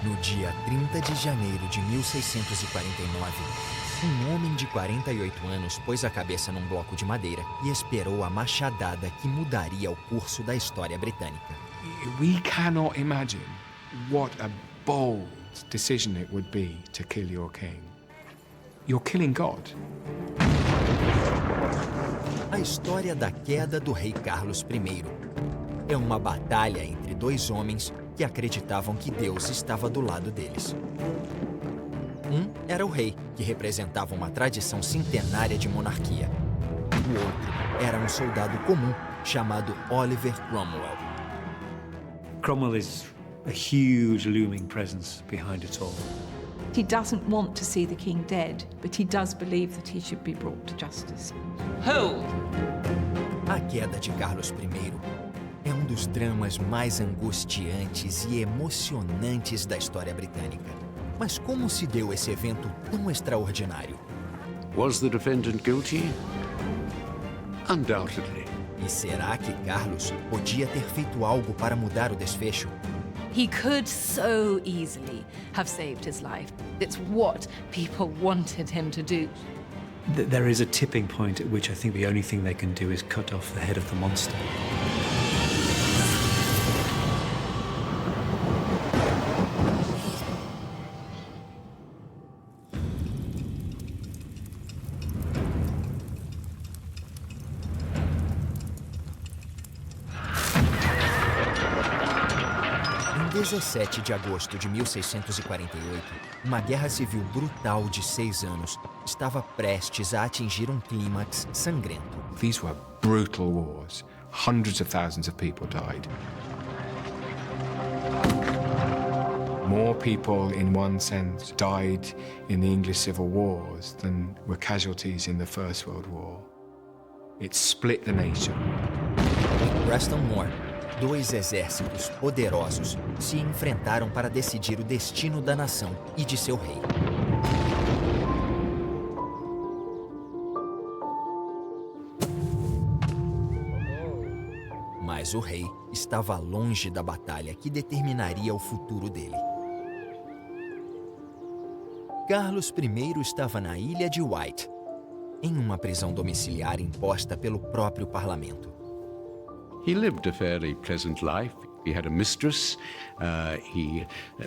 No dia 30 de janeiro de 1649, um homem de 48 anos pôs a cabeça num bloco de madeira e esperou a machadada que mudaria o curso da história britânica. We cannot imagine what a bold decision it would be to kill your king. You're killing God. A história da queda do rei Carlos I é uma batalha entre dois homens que acreditavam que Deus estava do lado deles. Um era o rei, que representava uma tradição centenária de monarquia. O outro era um soldado comum chamado Oliver Cromwell. Cromwell is a huge looming presence behind it all. He doesn't want to see the king dead, but he does believe that he should be brought to justice. Hold! A queda de Carlos I é um dos dramas mais angustiantes e emocionantes da história britânica. Mas como se deu esse evento tão extraordinário? Was the defendant guilty? Undoubtedly. E será que Carlos podia ter feito algo para mudar o desfecho? He could so easily have saved his life. It's what people wanted him to do. There is a tipping point at which I think the only thing they can do is cut off the head of the monster. Em 17 de agosto de 1648, uma guerra civil brutal de 6 anos estava prestes a atingir um clímax sangrento. These were brutal wars. Hundreds of thousands of people died. More people, in one sense, died in the English Civil Wars than were casualties in the First World War. It split the nation. Em Preston Moor, dois exércitos poderosos se enfrentaram para decidir o destino da nação e de seu rei. Mas o rei estava longe da batalha que determinaria o futuro dele. Carlos I estava na ilha de Wight, em uma prisão domiciliar imposta pelo próprio parlamento. He lived a fairly pleasant life. He had a mistress, he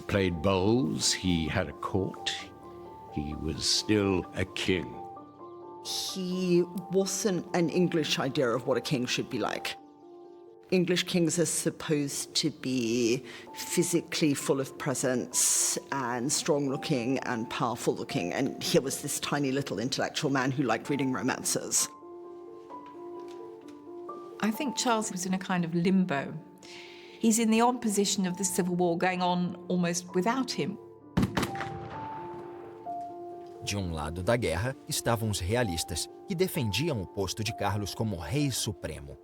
played bowls, he had a court. He was still a king. He wasn't an English idea of what a king should be like. English kings are supposed to be physically full of presence and strong-looking and powerful-looking, and here was this tiny little intellectual man who liked reading romances. I think Charles was in a kind of limbo. He's in the odd position of the Civil War going on almost without him. De um lado da guerra estavam os realistas, que defendiam o posto de Carlos como rei supremo.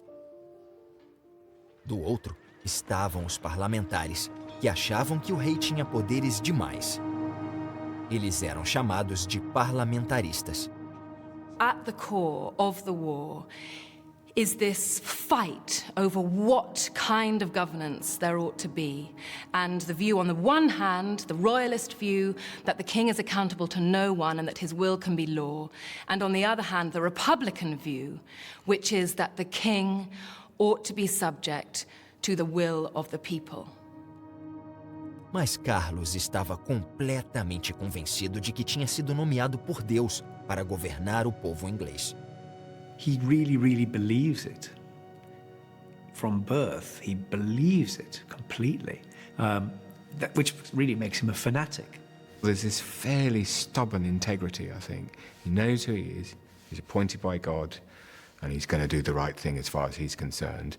Do outro estavam os parlamentares, que achavam que o rei tinha poderes demais. Eles eram chamados de parlamentaristas. At the core of the war is this fight over what kind of governance there ought to be, and the view on the one hand, the royalist view, that the king is accountable to no one and that his will can be law, and on the other hand, the republican view, which is that the king ought to be subject to the will of the people. Mas Carlos estava completamente convencido de que tinha sido nomeado por Deus para governar o povo inglês. He really believes it. From birth, he believes it completely, which really makes him a fanatic. There's this fairly stubborn integrity, I think. He knows who he is, he's appointed by God, and he's going to do the right thing as far as he's concerned.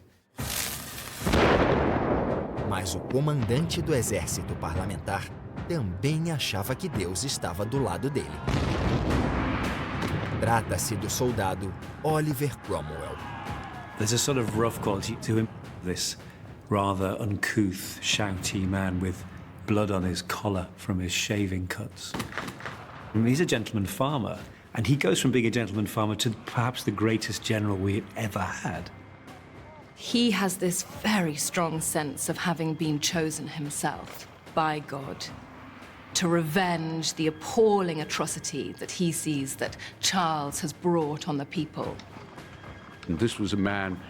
Mas o comandante do exército parlamentar também achava que Deus estava do lado dele. Trata-se do soldado Oliver Cromwell. There's a sort of rough quality to him, this rather uncouth, shouty man with blood on his collar from his shaving cuts. I mean, he's a gentleman farmer, and he goes from being a gentleman farmer to perhaps the greatest general we ever had. He has this very strong sense of having been chosen himself. by God to revenge the appalling atrocity that he sees that Charles has brought on the people. And this was a man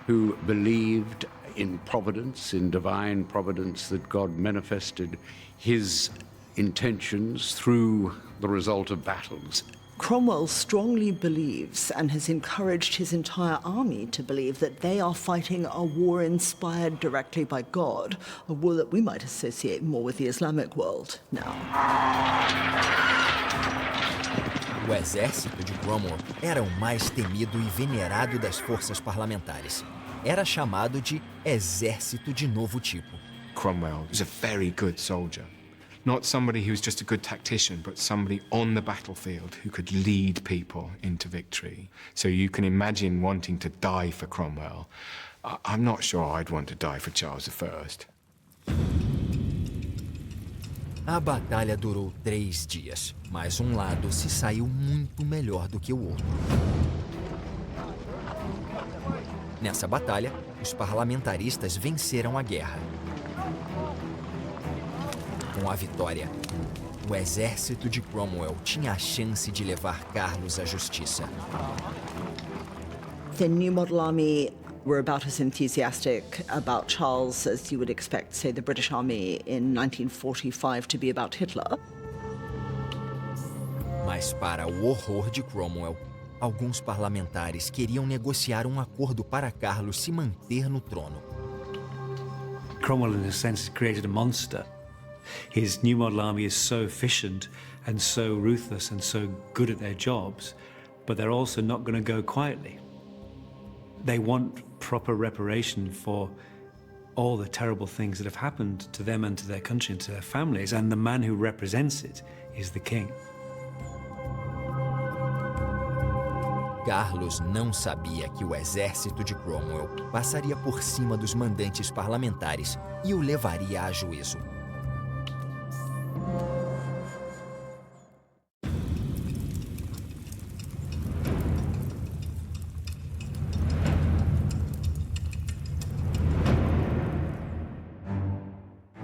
who believed in providence, in divine providence, that God manifested his intentions through the result of battles. Cromwell strongly believes, and has encouraged his entire army to believe, that they are fighting a war inspired directly by God, a war that we might associate more with the Islamic world now. O exército de Cromwell era o mais temido e venerado das forças parlamentares. Era chamado de Exército de Novo Tipo. Cromwell was a very good soldier. Not somebody who was just a good tactician, but somebody on the battlefield who could lead people into victory. So you can imagine wanting to die for Cromwell. I'm not sure I'd want to die for Charles I. A batalha durou 3 dias, mas um lado se saiu muito melhor do que o outro. Nessa batalha, os parlamentaristas venceram a guerra. Com a vitória, o exército de Cromwell tinha a chance de levar Carlos à justiça. The New Model Army were about as enthusiastic about Charles as you would expect, say, the British Army in 1945 to be about Hitler. Mas, para o horror de Cromwell, alguns parlamentares queriam negociar um acordo para Carlos se manter no trono. Cromwell, in a sense, created a monster. His New Model Army is so efficient and so ruthless and so good at their jobs, but they're also not going to go quietly. They want proper reparation for all the terrible things that have happened to them and to their country and to their families, and the man who represents it is the king. Carlos não sabia que o exército de Cromwell passaria por cima dos mandantes parlamentares e o levaria a juízo.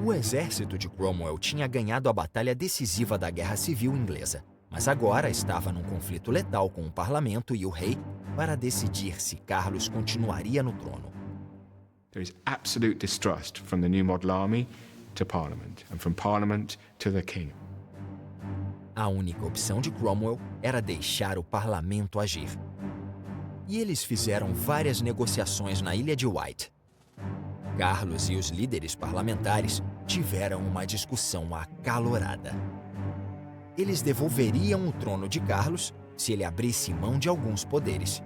O exército de Cromwell tinha ganhado a batalha decisiva da Guerra Civil Inglesa, mas agora estava num conflito letal com o parlamento e o rei para decidir se Carlos continuaria no trono. There is absolute distrust from the New Model Army to Parliament, and from Parliament to the King. A única opção de Cromwell era deixar o parlamento agir. E eles fizeram várias negociações na Ilha de Wight. Carlos e os líderes parlamentares tiveram uma discussão acalorada. Eles devolveriam o trono de Carlos se ele abrisse mão de alguns poderes.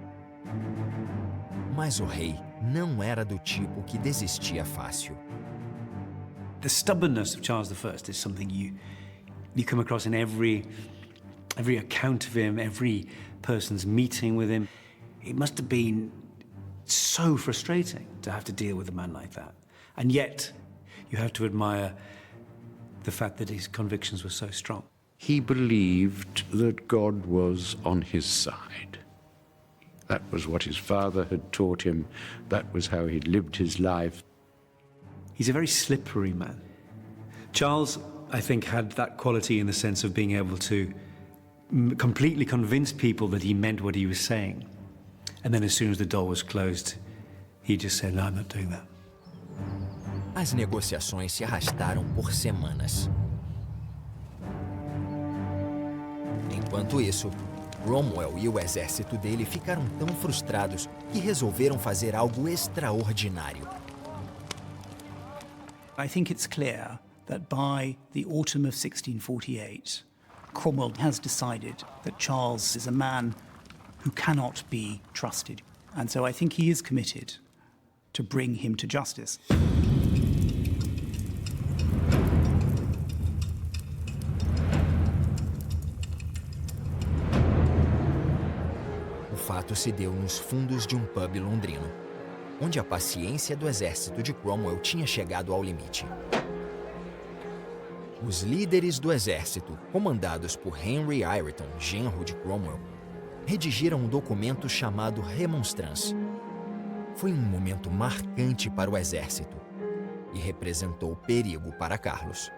Mas o rei não era do tipo que desistia fácil. The stubbornness of Charles I is something you come across in every account of him, every person's meeting with him. It must have been so frustrating to have to deal with a man like that. And yet, you have to admire the fact that his convictions were so strong. He believed that God was on his side. That was what his father had taught him. That was how he'd lived his life. He's a very slippery man. Charles, I think, had that quality in the sense of being able to completely convince people that he meant what he was saying. And then as soon as the door was closed, he just said, "No, I'm not doing that." As negociações se arrastaram por semanas. Enquanto isso, Cromwell e o exército dele ficaram tão frustrados que resolveram fazer algo extraordinário. I think it's clear that by the autumn of 1648, Cromwell has decided that Charles is a man who cannot be trusted. And so I think he is committed to bring him to justice. O fato se deu nos fundos de um pub londrino, onde a paciência do exército de Cromwell tinha chegado ao limite. Os líderes do exército, comandados por Henry Ireton, genro de Cromwell, redigiram um documento chamado Remonstrance. Foi um momento marcante para o exército e representou perigo para Carlos.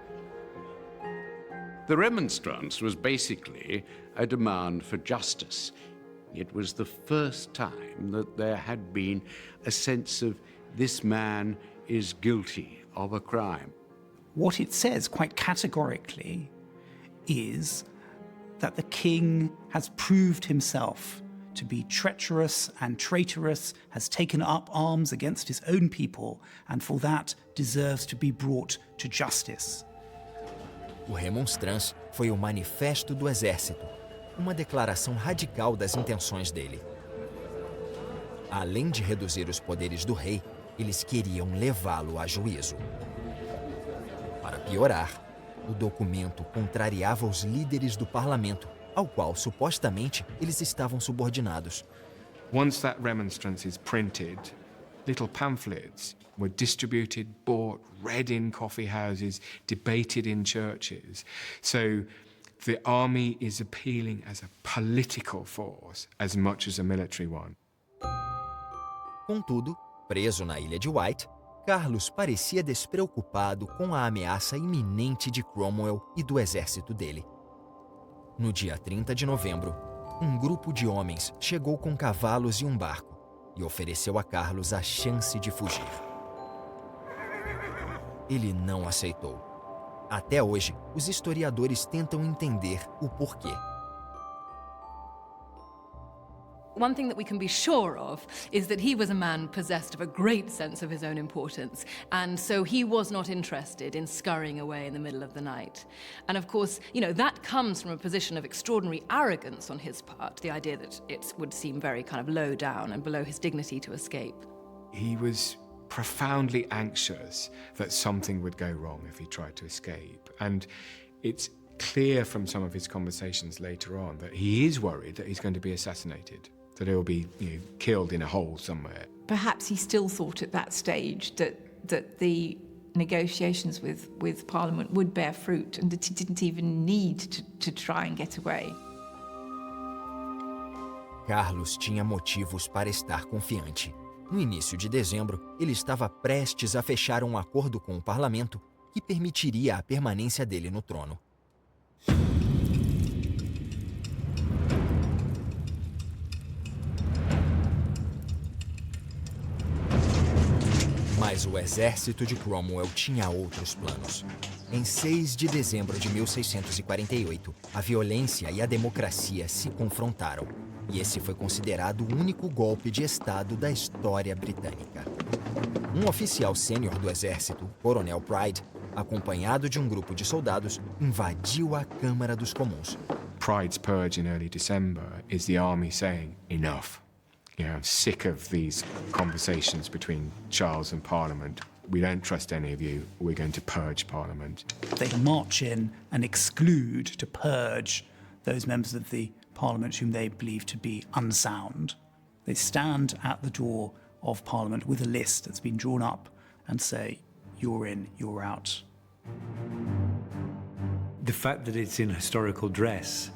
The remonstrance was basically a demand for justice. It was the first time that there had been a sense of this man is guilty of a crime. What it says quite categorically is that the king has proved himself to be treacherous and traitorous, has taken up arms against his own people, and for that deserves to be brought to justice. O Remonstrance foi o manifesto do exército, uma declaração radical das intenções dele. Além de reduzir os poderes do rei, eles queriam levá-lo a juízo. Para piorar, o documento contrariava os líderes do parlamento, ao qual supostamente eles estavam subordinados. Once that remonstrance is printed, little pamphlets were distributed, bought, read in coffee houses, debated in churches. So the army is appealing as a political force as much as a military one. Contudo, preso na ilha de Wight, Carlos parecia despreocupado com a ameaça iminente de Cromwell e do exército dele. No dia 30 de novembro, um grupo de homens chegou com cavalos e um barco e ofereceu a Carlos a chance de fugir. Ele não aceitou. Até hoje, os historiadores tentam entender o porquê. One thing that we can be sure of is that he was a man possessed of a great sense of his own importance, and so he was not interested in scurrying away in the middle of the night. And of course, that comes from a position of extraordinary arrogance on his part, the idea that it would seem very kind of low down and below his dignity to escape. He was profoundly anxious that something would go wrong if he tried to escape. And it's clear from some of his conversations later on that he is worried that he's going to be assassinated, that he'll be killed in a hole somewhere. Perhaps he still thought at that stage that the negotiations with Parliament would bear fruit and that he didn't even need to try and get away. Carlos tinha motivos para estar confiante. No início de dezembro, ele estava prestes a fechar um acordo com o parlamento que permitiria a permanência dele no trono. Mas o exército de Cromwell tinha outros planos. Em 6 de dezembro de 1648, a violência e a democracia se confrontaram. E esse foi considerado o único golpe de Estado da história britânica. Um oficial sênior do exército, Coronel Pride, acompanhado de um grupo de soldados, invadiu a Câmara dos Comuns. Pride's purge in early December is the army saying, enough. I'm sick of these conversations between Charles and Parliament. We don't trust any of you. We're going to purge Parliament. They march in and exclude, to purge, those members of the Parliament whom they believe to be unsound. They stand at the door of Parliament with a list that's been drawn up and say, you're in, you're out. The fact that it's in historical dress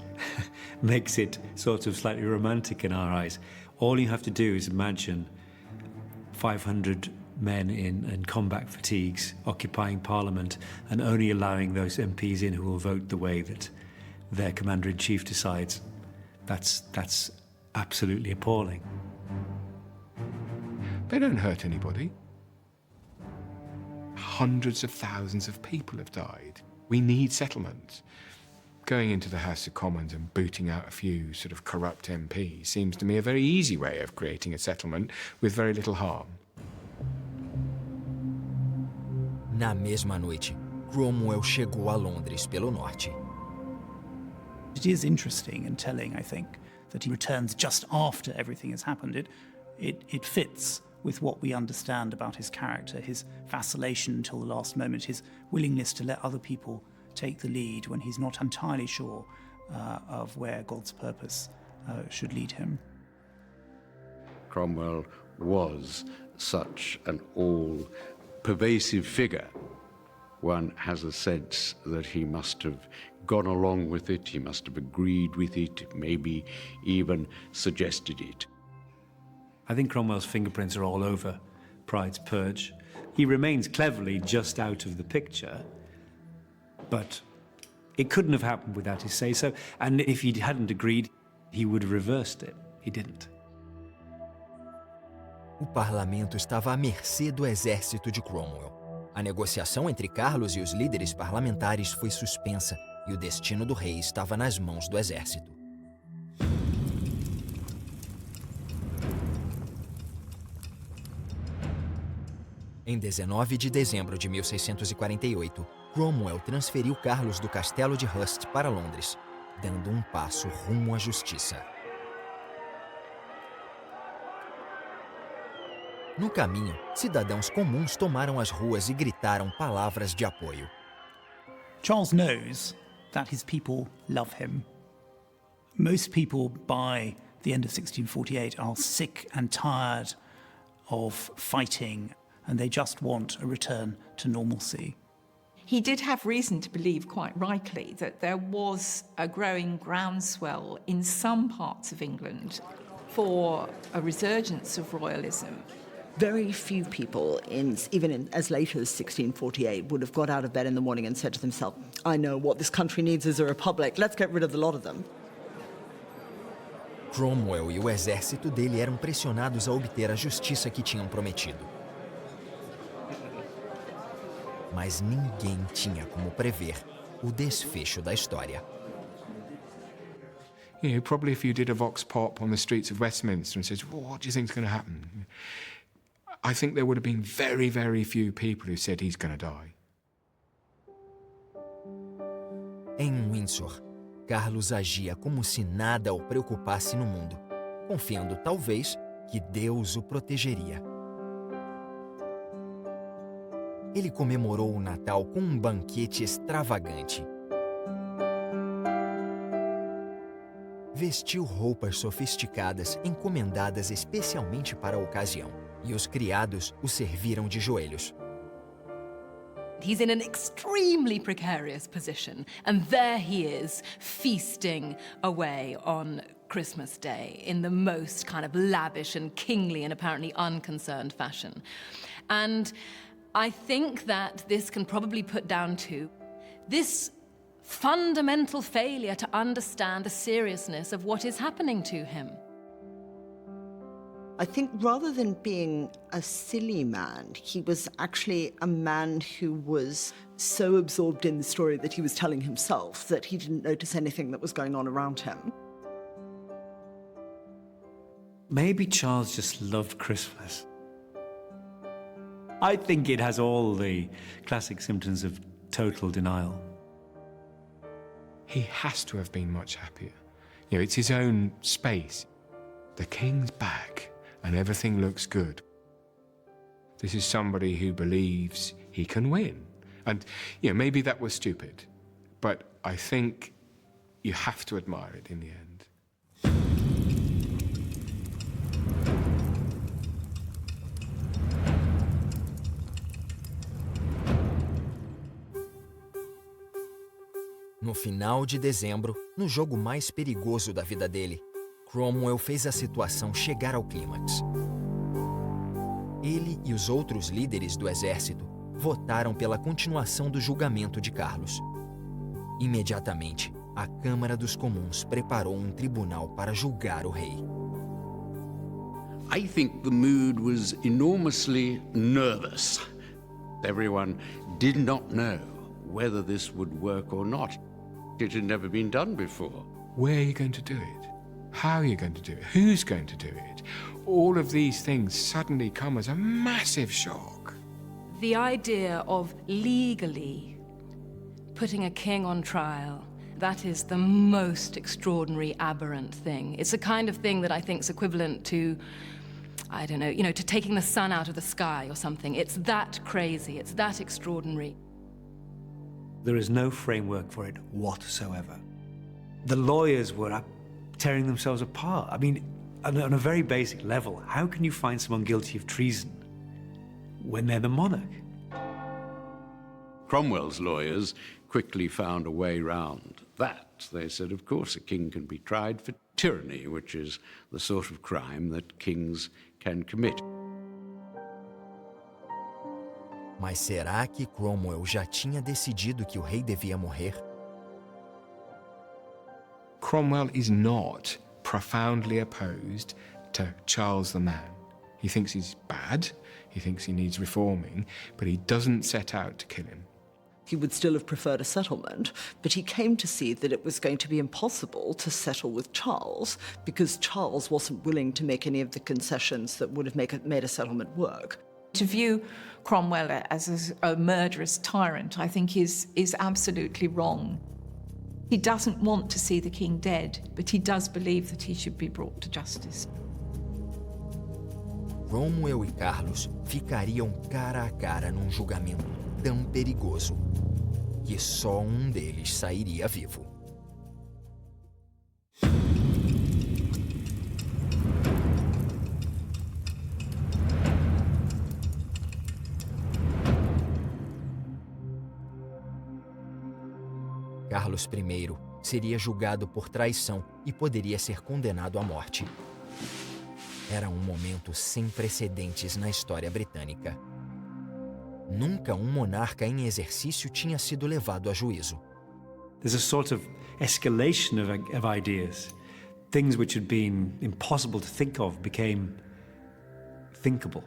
makes it sort of slightly romantic in our eyes. All you have to do is imagine 500 men in combat fatigues occupying Parliament and only allowing those MPs in who will vote the way that their Commander-in-Chief decides. That's absolutely appalling. They don't hurt anybody. Hundreds of thousands of people have died. We need settlement. Going into the House of Commons and booting out a few sort of corrupt MPs seems to me a very easy way of creating a settlement with very little harm. Na mesma noite, Cromwell chegou a Londres pelo norte. It is interesting and telling, I think, that he returns just after everything has happened. It fits with what we understand about his character, his vacillation until the last moment, his willingness to let other people take the lead when he's not entirely sure of where God's purpose should lead him. Cromwell was such an all-pervasive figure. One has a sense that he must have gone along with it, he must have agreed with it, maybe even suggested it. I think Cromwell's fingerprints are all over Pride's purge. He remains cleverly just out of the picture, but It couldn't have happened without his say-so, and if he hadn't agreed, he would have reversed it. He didn't. O parlamento estava à mercê do exército de Cromwell. A negociação entre Carlos e os líderes parlamentares foi suspensa e o destino do rei estava nas mãos do exército. Em 19 de dezembro de 1648, Cromwell transferiu Carlos do castelo de Hurst para Londres, dando um passo rumo à justiça. No caminho, cidadãos comuns tomaram as ruas e gritaram palavras de apoio. Charles knows that his people love him. Most people by the end of 1648 are sick and tired of fighting, and they just want a return to normalcy. He did have reason to believe, quite rightly, that there was a growing groundswell in some parts of England for a resurgence of royalism. Very few people, even as late as 1648, would have got out of bed in the morning and said to themselves, I know what this country needs is a republic, let's get rid of the lot of them. Cromwell e o exército dele eram pressionados a obter a justiça que tinham prometido. Mas ninguém tinha como prever o desfecho da história. You know, probably if you did a vox pop on the streets of Westminster and said, well, what do you think is going to happen? I think there would have been very, very few people who said he's going to die. Em Windsor, Carlos agia como se nada o preocupasse no mundo, confiando talvez que Deus o protegeria. Ele comemorou o Natal com um banquete extravagante. Vestiu roupas sofisticadas encomendadas especialmente para a ocasião, e os criados o serviram de joelhos. He's in an extremely precarious position, and there he is, feasting away on Christmas Day in the most kind of lavish and kingly and apparently unconcerned fashion. And I think that this can probably put down to this fundamental failure to understand the seriousness of what is happening to him. I think rather than being a silly man, he was actually a man who was so absorbed in the story that he was telling himself that he didn't notice anything that was going on around him. Maybe Charles just loved Christmas. I think it has all the classic symptoms of total denial. He has to have been much happier. You know, it's his own space. The king's back and everything looks good. This is somebody who believes he can win. And, you know, maybe that was stupid, but I think you have to admire it in the end. No final de dezembro, no jogo mais perigoso da vida dele, Cromwell fez a situação chegar ao clímax. Ele e os outros líderes do exército votaram pela continuação do julgamento de Carlos. Imediatamente, a Câmara dos Comuns preparou um tribunal para julgar o rei. I think the mood was enormously nervous. Everyone did not know whether this would work or not. It had never been done before. Where are you going to do it? How are you going to do it? Who's going to do it? All of these things suddenly come as a massive shock. The idea of legally putting a king on trial, that is the most extraordinary, aberrant thing. It's the kind of thing that I think is equivalent to, I don't know, to taking the sun out of the sky or something. It's that crazy, it's that extraordinary. There is no framework for it whatsoever. The lawyers were tearing themselves apart. I mean, on a very basic level, how can you find someone guilty of treason when they're the monarch? Cromwell's lawyers quickly found a way round that. They said, of course, a king can be tried for tyranny, which is the sort of crime that kings can commit. Mas será que Cromwell já tinha decidido que o rei devia morrer? Cromwell is not profoundly opposed to Charles the man. He thinks he's bad, he thinks he needs reforming, but he doesn't set out to kill him. He would still have preferred a settlement, but he came to see that it was going to be impossible to settle with Charles because Charles wasn't willing to make any of the concessions that would have made a settlement work. To view Cromwell as a murderous tyrant, I think, is absolutely wrong. He doesn't want to see the king dead, but he does believe that he should be brought to justice. Cromwell e Carlos ficariam cara a cara num julgamento tão perigoso que só um deles sairia vivo. Carlos I seria julgado por traição e poderia ser condenado à morte. Era um momento sem precedentes na história britânica. Nunca um monarca em exercício tinha sido levado a juízo. There's a sort of escalation of ideas. Things which had been impossible to think of became thinkable.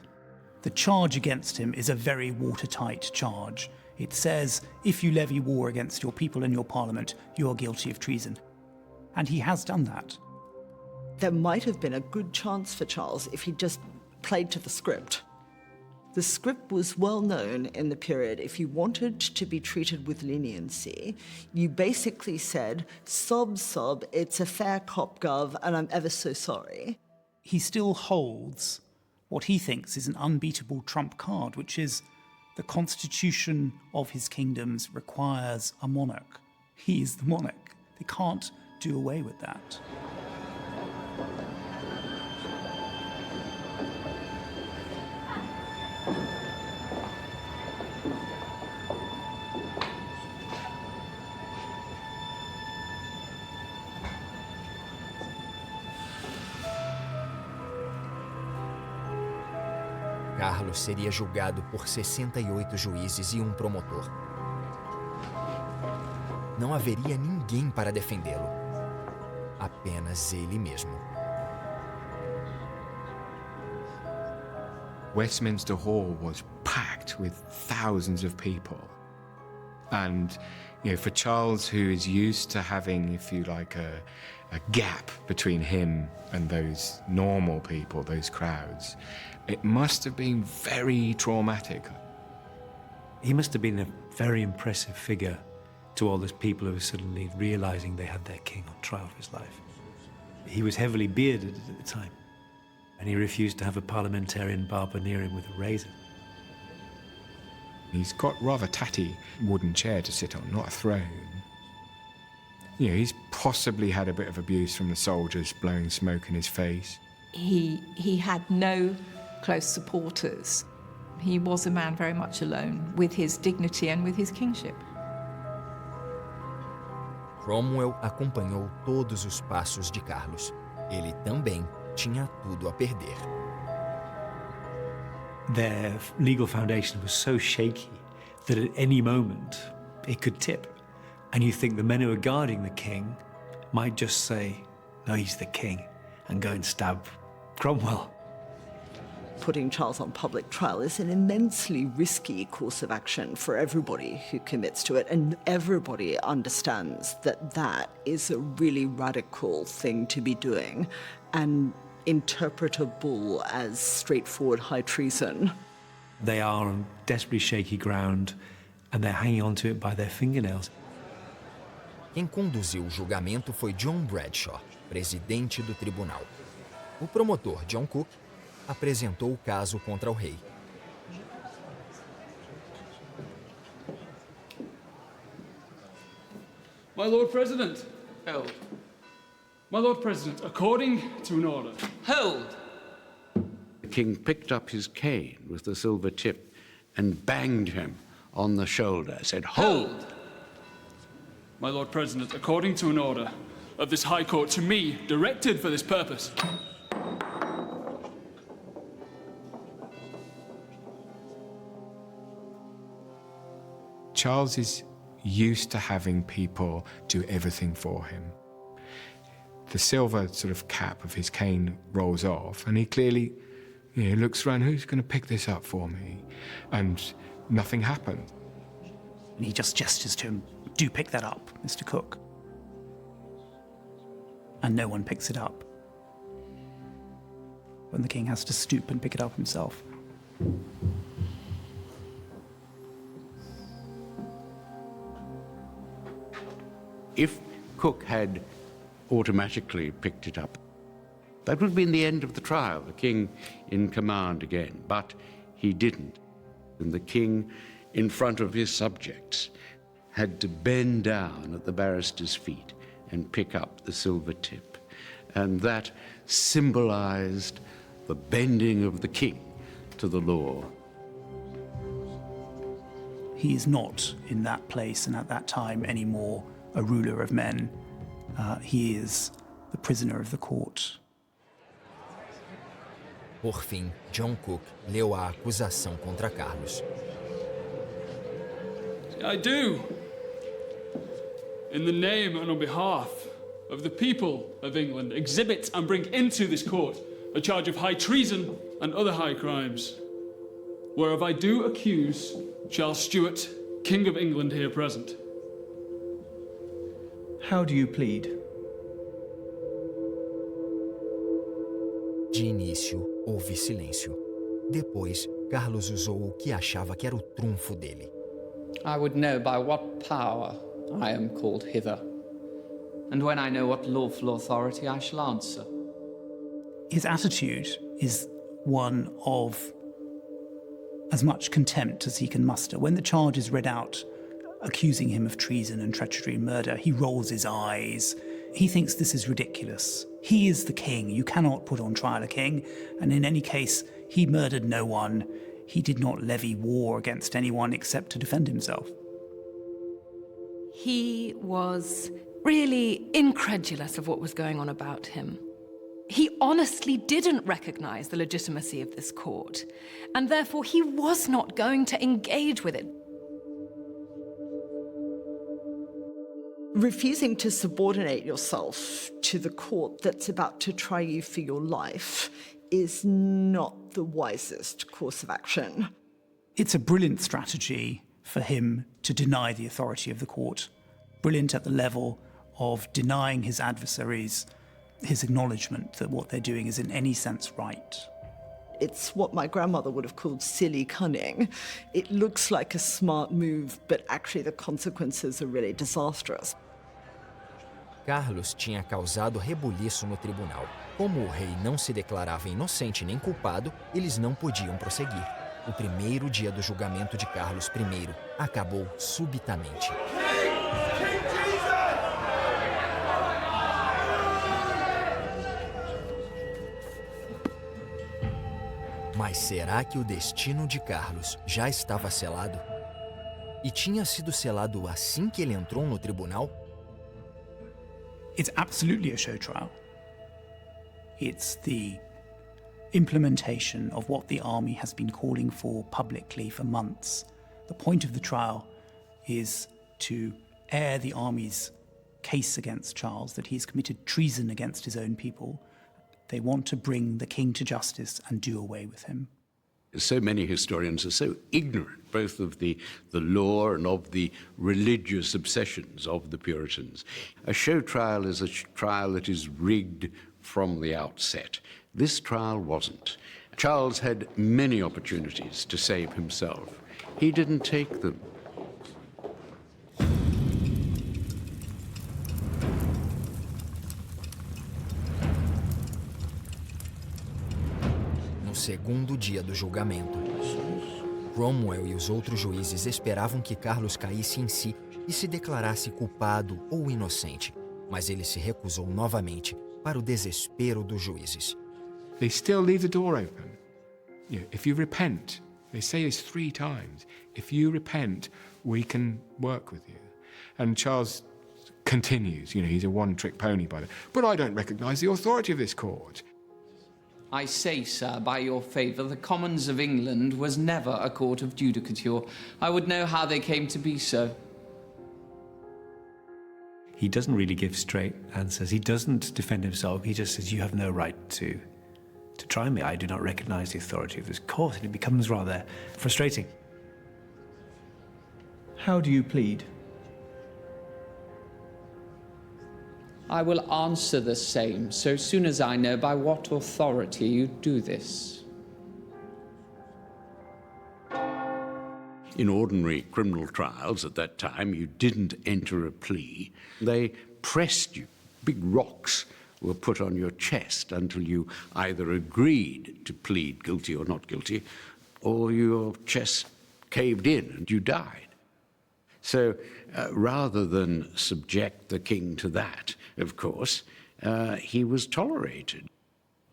The charge against him is a very watertight charge. It says, if you levy war against your people and your parliament, you are guilty of treason. And he has done that. There might have been a good chance for Charles if he just played to the script. The script was well known in the period. If you wanted to be treated with leniency, you basically said, sob, it's a fair cop gov, and I'm ever so sorry. He still holds what he thinks is an unbeatable trump card, which is the constitution of his kingdoms requires a monarch. He is the monarch. They can't do away with that. Carlos seria julgado por 68 juízes e um promotor. Não haveria ninguém para defendê-lo. Apenas ele mesmo. Westminster Hall was packed with thousands of people. And, for Charles, who is used to having, if you like, a gap between him and those normal people, those crowds, it must have been very traumatic. He must have been a very impressive figure to all those people who were suddenly realizing they had their king on trial for his life. He was heavily bearded at the time, and he refused to have a parliamentarian barber near him with a razor. He's got rather tatty wooden chair to sit on, not a throne. He's possibly had a bit of abuse from the soldiers blowing smoke in his face. He had no close supporters. He was a man very much alone with his dignity and with his kingship. Cromwell acompanhou todos os passos de Carlos. Ele também tinha tudo a perder. Their legal foundation was so shaky that at any moment it could tip. And you think the men who are guarding the king might just say, no, he's the king, and go and stab Cromwell. Putting Charles on public trial is an immensely risky course of action for everybody who commits to it, and everybody understands that that is a really radical thing to be doing and interpretable as straightforward high treason. They are on desperately shaky ground, and they're hanging on to it by their fingernails. Quem conduziu o julgamento foi John Bradshaw, presidente do tribunal. O promotor, John Cook, apresentou o caso contra o rei. My Lord President. Hold. My Lord President, according to an order. Hold. The king picked up his cane with the silver tip and banged him on the shoulder, said, "Hold!" My Lord President, according to an order of this High Court to me, directed for this purpose. Charles is used to having people do everything for him. the silver sort of cap of his cane rolls off, and he clearly, looks around, who's going to pick this up for me? And nothing happened. And he just gestures to him, do pick that up, Mr. Cook. And no one picks it up. When the king has to stoop and pick it up himself. If Cook had automatically picked it up, that would have been the end of the trial, the king in command again. But he didn't. And the king, in front of his subjects, had to bend down at the barrister's feet and pick up the silver tip. And that symbolized the bending of the king to the law. He is not in that place and at that time anymore a ruler of men. He is the prisoner of the court. Por fim, John Cook leu a acusação contra Carlos. I do. In the name and on behalf of the people of England, exhibit and bring into this court a charge of high treason and other high crimes, whereof I do accuse Charles Stuart, King of England, here present. How do you plead? De início, houve silêncio. Depois, Carlos usou o que achava que era o trunfo dele. I would know by what power I am called hither, and when I know what lawful authority I shall answer. His attitude is one of as much contempt as he can muster. When the charge is read out, accusing him of treason and treachery and murder, he rolls his eyes. He thinks this is ridiculous. He is the king. You cannot put on trial a king. And in any case, he murdered no one. He did not levy war against anyone except to defend himself. He was really incredulous of what was going on about him. He honestly didn't recognize the legitimacy of this court, and therefore he was not going to engage with it. Refusing to subordinate yourself to the court that's about to try you for your life is not the wisest course of action. It's a brilliant strategy for him to deny the authority of the court. Brilliant at the level of denying his adversaries his acknowledgement that what they're doing is in any sense right. It's what my grandmother would have called silly cunning. It looks like a smart move, but actually the consequences are really disastrous. Carlos tinha causado rebuliço no tribunal. Como o rei não se declarava inocente nem culpado, eles não podiam prosseguir. O primeiro dia do julgamento de Carlos I acabou subitamente. Mas será que o destino de Carlos já estava selado? E tinha sido selado assim que ele entrou no tribunal? It's absolutely a show trial. It's the implementation of what the army has been calling for publicly for months. The point of the trial is to air the army's case against Charles, that he's committed treason against his own people. They want to bring the king to justice and do away with him. So many historians are so ignorant, both of the law and of the religious obsessions of the Puritans. A show trial is a trial that is rigged from the outset. This trial wasn't. Charles had many opportunities to save himself. He didn't take them. No segundo dia do julgamento, Cromwell e os outros juízes esperavam que Carlos caísse em si e se declarasse culpado ou inocente, mas ele se recusou novamente, para o desespero dos juízes. They still leave the door open. If you repent, they say this 3 times, if you repent, we can work with you. And Charles continues, he's a one-trick pony by that. But I don't recognise the authority of this court. I say, sir, by your favour, the Commons of England was never a court of judicature. I would know how they came to be so. He doesn't really give straight answers. He doesn't defend himself. He just says, you have no right to try me. I do not recognize the authority of this court. And it becomes rather frustrating. How do you plead? I will answer the same so soon as I know by what authority you do this. In ordinary criminal trials at that time, you didn't enter a plea. They pressed you. Big rocks were put on your chest until you either agreed to plead guilty or not guilty, or your chest caved in and you died. So rather than subject the king to that, of course, he was tolerated.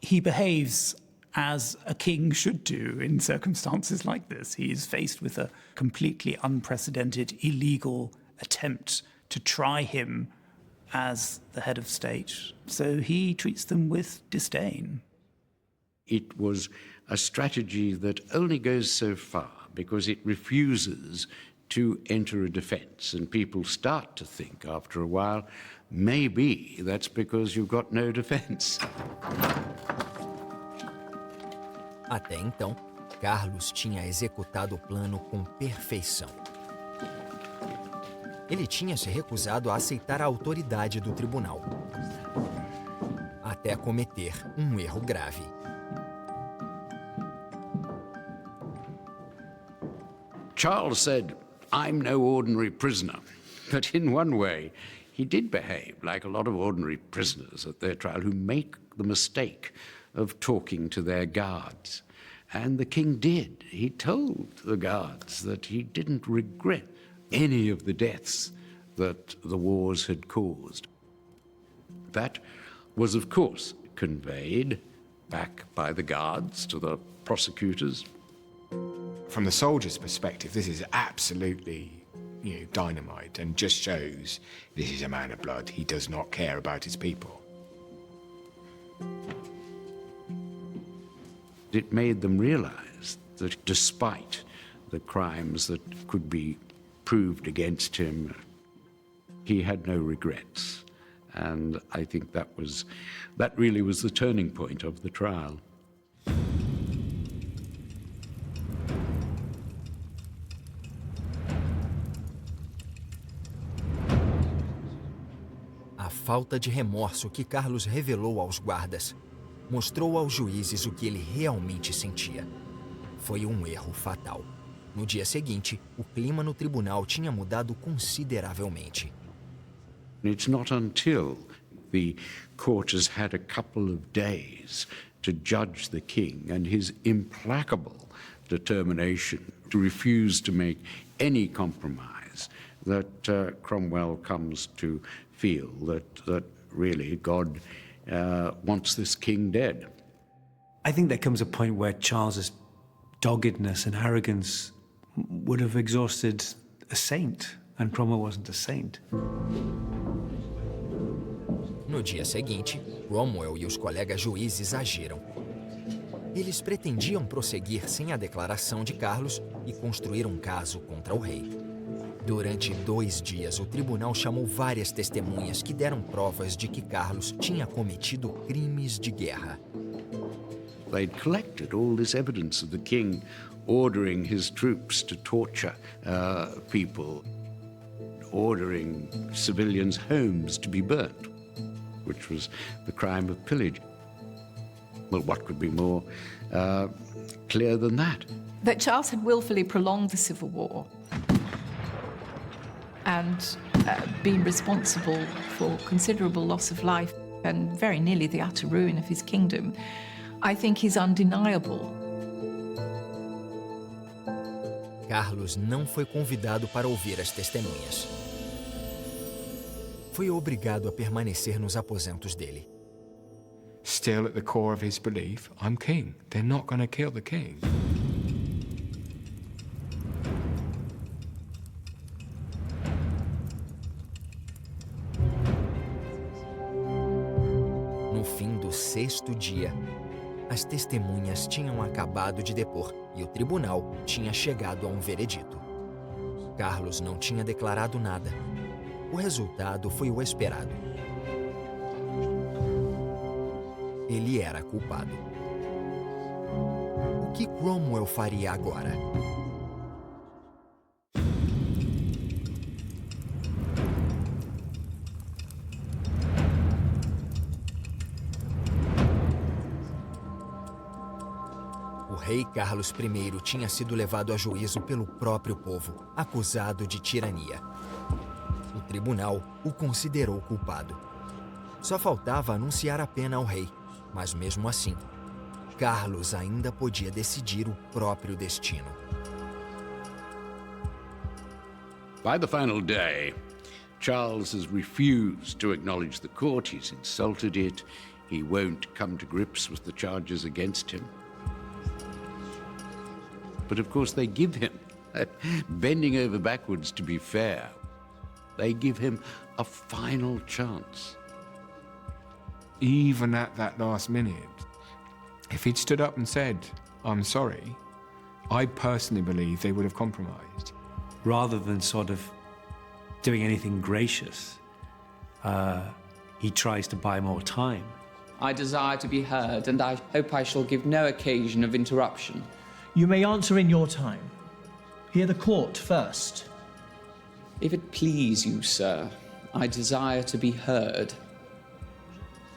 He behaves as a king should do in circumstances like this. He is faced with a completely unprecedented, illegal attempt to try him as the head of state. So he treats them with disdain. It was a strategy that only goes so far because it refuses to enter a defense. And people start to think after a while, maybe that's because you've got no defense. Até então, Carlos tinha executado o plano com perfeição. Ele tinha se recusado a aceitar a autoridade do tribunal, até cometer um erro grave. Charles said, I'm no ordinary prisoner. But in one way, he did behave like a lot of ordinary prisoners at their trial who make the mistake of talking to their guards. And the king did. He told the guards that he didn't regret any of the deaths that the wars had caused. That was, of course, conveyed back by the guards to the prosecutors. From the soldier's perspective, this is absolutely, dynamite and just shows this is a man of blood. He does not care about his people. It made them realize that despite the crimes that could be proved against him, he had no regrets. And I think that really was the turning point of the trial. A falta de remorso que Carlos revelou aos guardas mostrou aos juízes o que ele realmente sentia. Foi um erro fatal. No dia seguinte, o clima no tribunal tinha mudado consideravelmente. It's not until the court has had a couple of days to judge the king and his implacable determination to refuse to make any compromise that Cromwell comes to feel that really God wants this king dead. I think there comes a point where Charles's doggedness and arrogance would have exhausted a saint, and Cromwell wasn't a saint. No dia seguinte, Cromwell e os colegas juízes agiram. Eles pretendiam prosseguir sem a declaração de Carlos e construir um caso contra o rei. Durante 2 dias, o tribunal chamou várias testemunhas que deram provas de que Carlos tinha cometido crimes de guerra. They'd collected all this evidence of the king ordering his troops to torture people, ordering civilians' homes to be burnt, which was the crime of pillage. Well, what could be more clear than that? That Charles had willfully prolonged the civil war and been responsible for considerable loss of life and very nearly the utter ruin of his kingdom, I think is undeniable. Carlos não foi convidado para ouvir as testemunhas. Foi obrigado a permanecer nos aposentos dele. Still at the core of his belief, I'm king. They're not going to kill the king. No fim do 6º dia, as testemunhas tinham acabado de depor e o tribunal tinha chegado a um veredito. Carlos não tinha declarado nada. O resultado foi o esperado. Ele era culpado. O que Cromwell faria agora? O rei Carlos I tinha sido levado a juízo pelo próprio povo, acusado de tirania. O tribunal o considerou culpado. Só faltava anunciar a pena ao rei, mas mesmo assim, Carlos ainda podia decidir o próprio destino. By the final day, Charles has refused to acknowledge the court. He's insulted it. He won't come to grips with the charges against him. But of course they give him, bending over backwards to be fair, they give him a final chance. Even at that last minute, if he'd stood up and said, I'm sorry, I personally believe they would have compromised. Rather than sort of doing anything gracious, he tries to buy more time. I desire to be heard, and I hope I shall give no occasion of interruption. You may answer in your time. Hear the court first. If it please you, sir, I desire to be heard.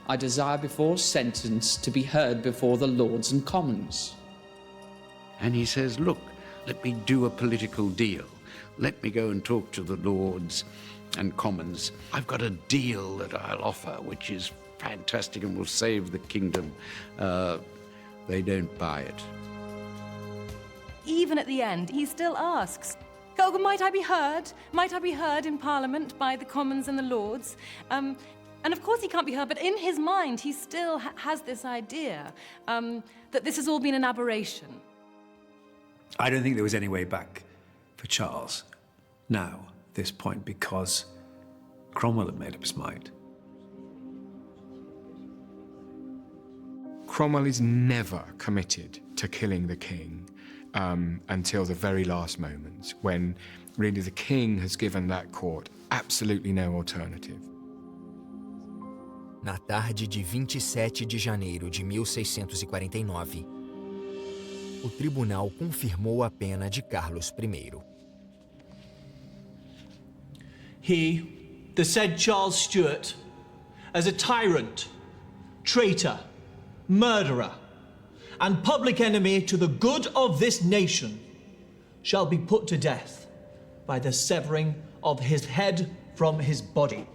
I desire before sentence to be heard before the Lords and Commons. And he says, look, let me do a political deal. Let me go and talk to the Lords and Commons. I've got a deal that I'll offer, which is fantastic and will save the kingdom. They don't buy it. Even at the end, he still asks, "Oh, might I be heard? Might I be heard in Parliament by the Commons and the Lords?" And of course he can't be heard, but in his mind he still has this idea that this has all been an aberration. I don't think there was any way back for Charles now, at this point, because Cromwell had made up his mind. Cromwell is never committed to killing the king until the very last moments, when really the king has given that court absolutely no alternative. Na tarde de 27 de janeiro de 1649, o tribunal confirmou a pena de Carlos I. He, the said Charles Stuart, as a tyrant, traitor, murderer, and public enemy to the good of this nation, shall be put to death by the severing of his head from his body.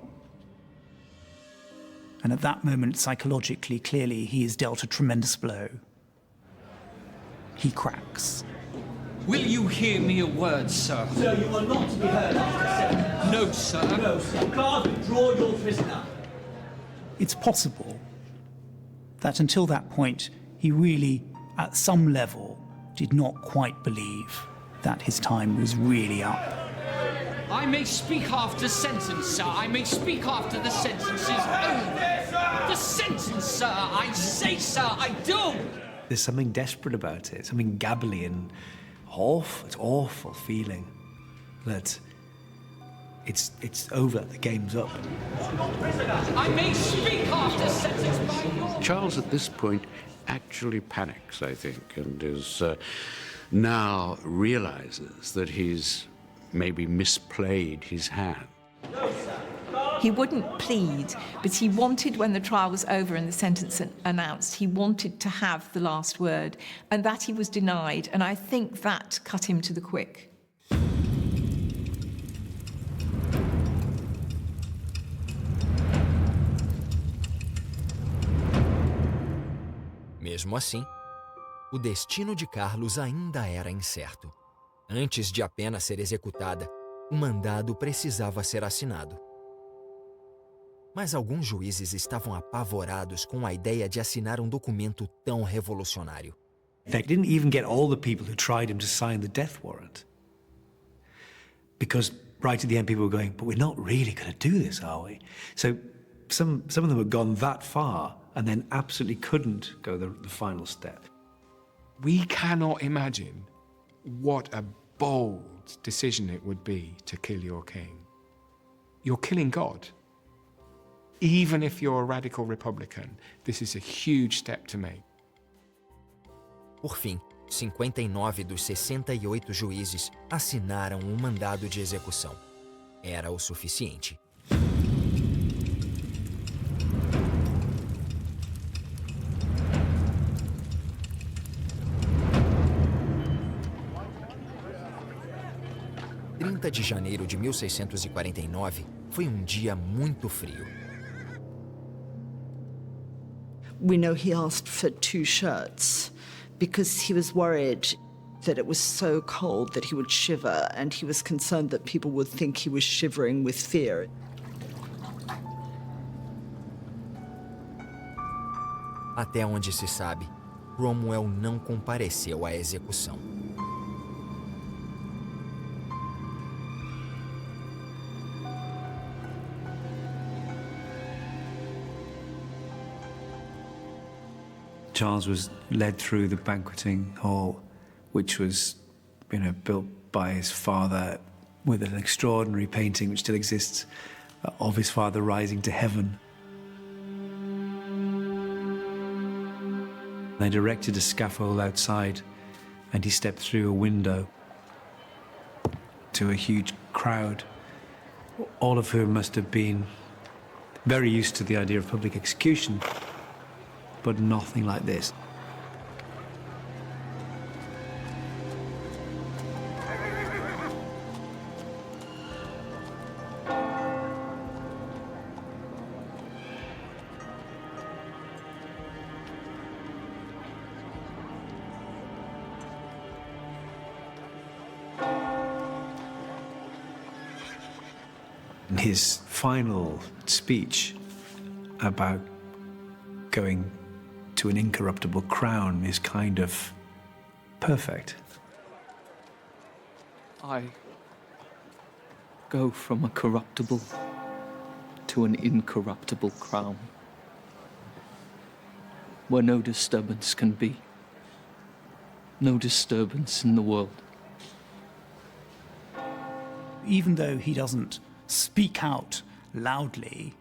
And at that moment, psychologically, clearly, he is dealt a tremendous blow. He cracks. Will you hear me a word, sir? Sir, you are not to be heard after sentence. No, sir. No, sir. Guard, withdraw your prisoner. It's possible that until that point, he really, at some level, did not quite believe that his time was really up. I may speak after sentence, sir. I may speak after the sentence is over. The sentence, sir. I say, sir, I do. There's something desperate about it, something gabbly and awful. It's awful feeling that it's over, the game's up. I may speak after sentence by your... Charles, at this point, actually panics, I think, and is now realizes that he's maybe misplayed his hand. He wouldn't plead, but he wanted, when the trial was over and the sentence announced, he wanted to have the last word, and that he was denied, and I think that cut him to the quick. Mesmo assim, o destino de Carlos ainda era incerto. Antes de a pena ser executada, o mandado precisava ser assinado. Mas alguns juízes estavam apavorados com a ideia de assinar um documento tão revolucionário. They didn't even get all the people who tried him to sign the death warrant. Because right at the end, people were going, but we're not really going to do this, are we? So some of them had gone that far and then absolutely couldn't go the final step. We cannot imagine what a bold decision it would be to kill your king. you're killing God. Even if you're a radical Republican, this is a huge step to make. Por fim, 59 dos 68 juízes assinaram um mandado de execução. Era o suficiente. Em 30 de janeiro de 1649 foi um dia muito frio. We know he asked for 2 shirts because he was worried that it was so cold that he would shiver, and he was concerned that people would think he was shivering with fear. Até onde se sabe, Cromwell não compareceu à execução. Charles was led through the banqueting hall, which was, built by his father with an extraordinary painting which still exists of his father rising to heaven. They erected a scaffold outside, and he stepped through a window to a huge crowd, all of whom must have been very used to the idea of public execution, but nothing like this. His final speech about going to an incorruptible crown is kind of perfect. I go from a corruptible to an incorruptible crown, where no disturbance can be, no disturbance in the world. Even though he doesn't speak out loudly,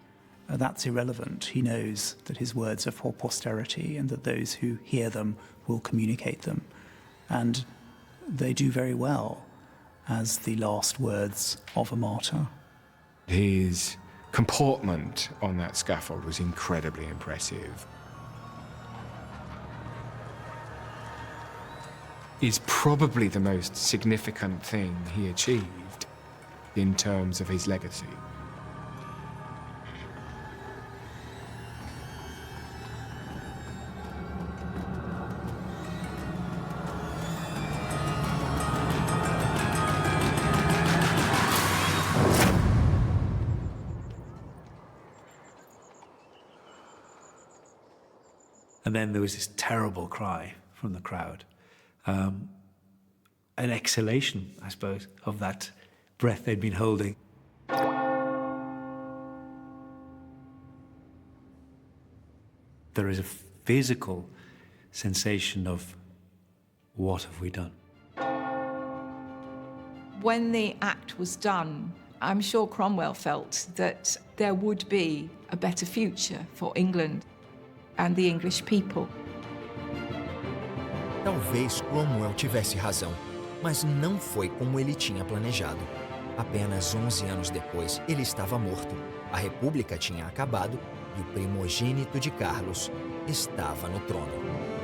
that's irrelevant. He knows that his words are for posterity and that those who hear them will communicate them. And they do very well as the last words of a martyr. His comportment on that scaffold was incredibly impressive. It's probably the most significant thing he achieved in terms of his legacy. And then there was this terrible cry from the crowd. An exhalation, I suppose, of that breath they'd been holding. There is a physical sensation of, what have we done? When the act was done, I'm sure Cromwell felt that there would be a better future for England and the English people. Talvez Cromwell tivesse razão, mas não foi como ele tinha planejado. Apenas 11 anos depois, ele estava morto. A República tinha acabado e o primogênito de Carlos estava no trono.